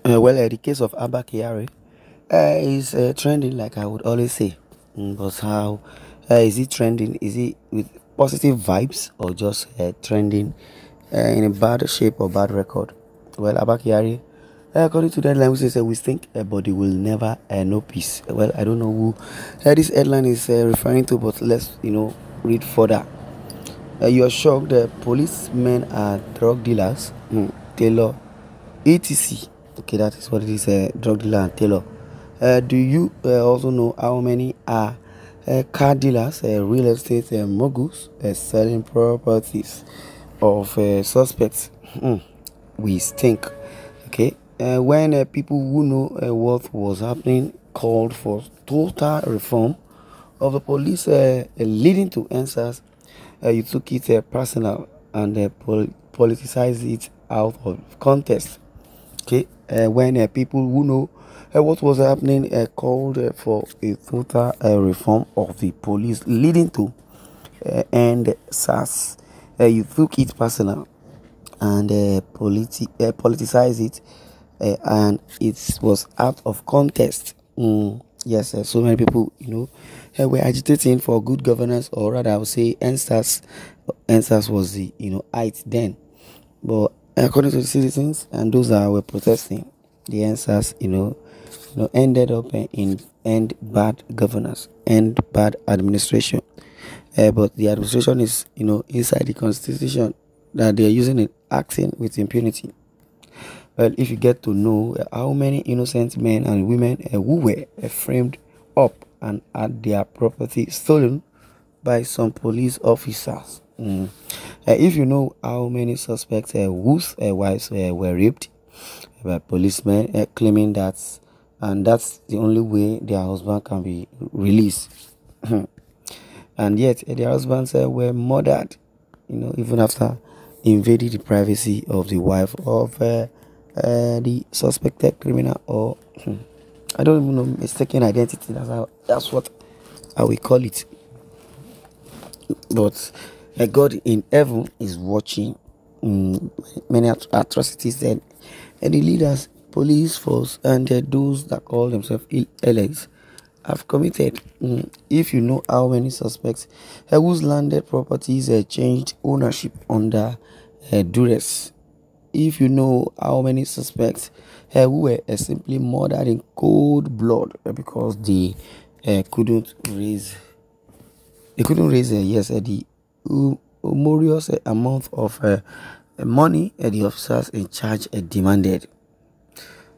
The case of Abba Kyari is trending, like I would always say. But how is it trending? Is it with positive vibes or just trending in a bad shape or bad record? Well, Abba Kyari, according to the headline, which says we think a body will never know peace. Well, I don't know who this headline is referring to, but let's read further. You are shocked that policemen are drug dealers. Taylor, etc. Okay, that is what it is, drug dealer and tailor. Do you also know how many are car dealers, real estate moguls, selling properties of suspects? We stink. Okay, when people who know what was happening called for total reform of the police, leading to answers, you took it personal and politicized it out of context. Okay, when people who know what was happening called for a total reform of the police, leading to end SARS, you took it personal and politicized it, and it was out of context. Yes, so many people, were agitating for good governance, or rather, I would say, NSAS was the height then, but according to the citizens and those that were protesting, the NSAS, ended up in end bad governance and bad administration. But the administration is, inside the constitution that they are using it, acting with impunity. Well, if you get to know how many innocent men and women who were framed up and had their property stolen by some police officers, if you know how many suspects whose wives were raped by policemen, claiming that, and that's the only way their husband can be released, and yet their husbands were murdered, even after invading the privacy of the wife of the suspected criminal, or I don't even know, mistaken identity. That's what I will call it. But God in heaven is watching many atrocities and the leaders, police force, and those that call themselves LAs have committed. If you know how many suspects whose landed properties changed ownership under duress, if you know how many suspects who were simply murdered in cold blood because they couldn't raise the humongous amount of money the officers in charge demanded.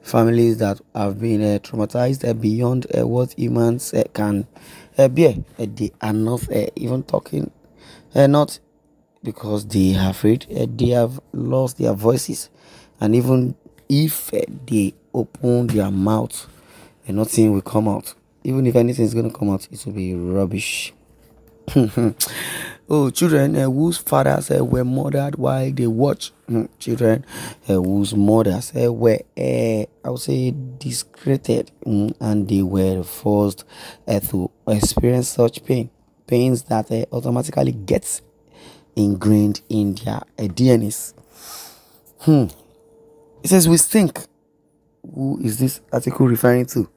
Families that have been traumatized beyond what humans can bear. They are not even talking, not because they are afraid. They have lost their voices, and even if they open their mouth, nothing will come out. Even if anything is going to come out, it will be rubbish. Oh, children whose fathers were murdered while they watch. Children whose mothers were, I would say, discredited, and they were forced to experience such pains that automatically gets ingrained in their DNAs. It says we stink. Who is this article referring to?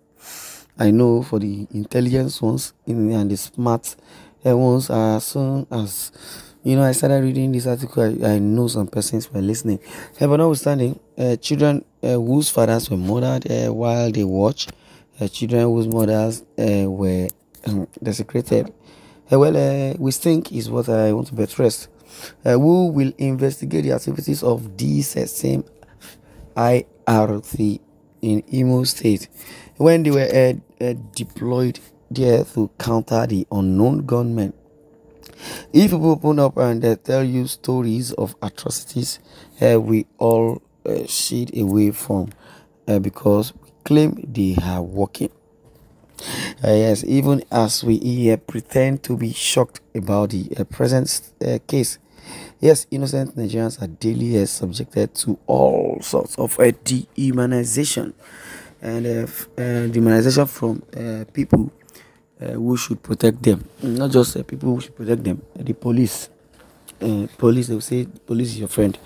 I know for the intelligence ones and the smart ones, as soon as I started reading this article, I know some persons were listening. But notwithstanding, children whose fathers were murdered while they watch, children whose mothers were desecrated. We think is what I want to buttress. Who will investigate the activities of these same IRT in Imo State when they were deployed there to counter the unknown gunmen? If people open up and tell you stories of atrocities, we all shield away from because we claim they are working. Yes, even as we pretend to be shocked about the present case. Yes, innocent Nigerians are daily subjected to all sorts of dehumanization and dehumanization from people who should protect them. Not just people who should protect them, the police. Police, they will say, police is your friend.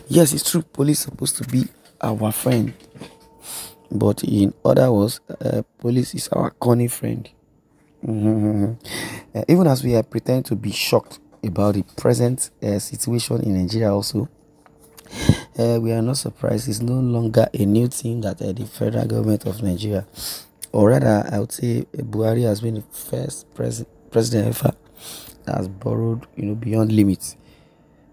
Yes, it's true. Police is supposed to be our friend. But in other words, police is our cunning friend. Even as we are pretending to be shocked about the present situation in Nigeria also, we are not surprised. It's no longer a new thing that the federal government of Nigeria, or rather I would say Buhari, has been the first president ever that has borrowed beyond limits.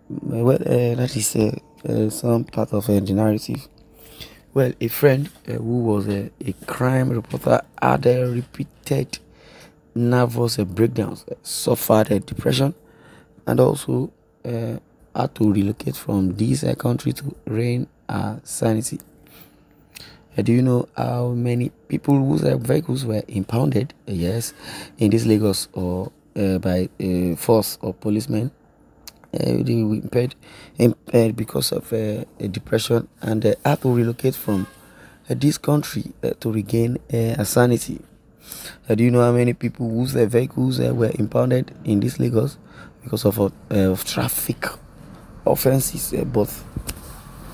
Well, that is some part of the narrative. Well, a friend who was a crime reporter had repeated nervous breakdowns, suffered depression, and also had to relocate from this country to regain sanity. Do you know how many people whose vehicles were impounded? Yes, in this Lagos, or by force of policemen. They were impaired because of depression, and had to relocate from this country to regain sanity. Do you know how many people whose vehicles were impounded in this Lagos because of traffic offenses? But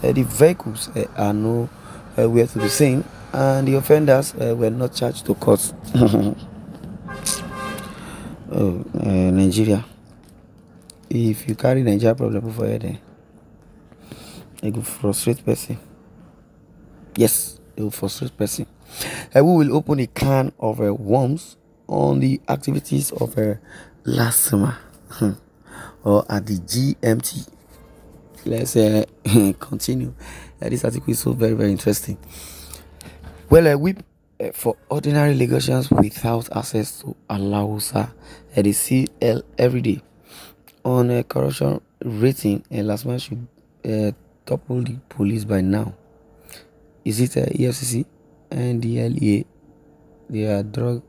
the vehicles are nowhere to be seen, and the offenders were not charged to court. Nigeria. If you carry Nigeria problem for your head, it will frustrate person. Yes, it will frustrate person. We will open a can of worms on the activities of last summer or at the GMT. Let's continue. This article is so very, very interesting. Well, a whip for ordinary Lagosians without access to Alausa at the CL every day. On a corruption rating, last man should topple the police by now. Is it EFCC and the LEA? They are drug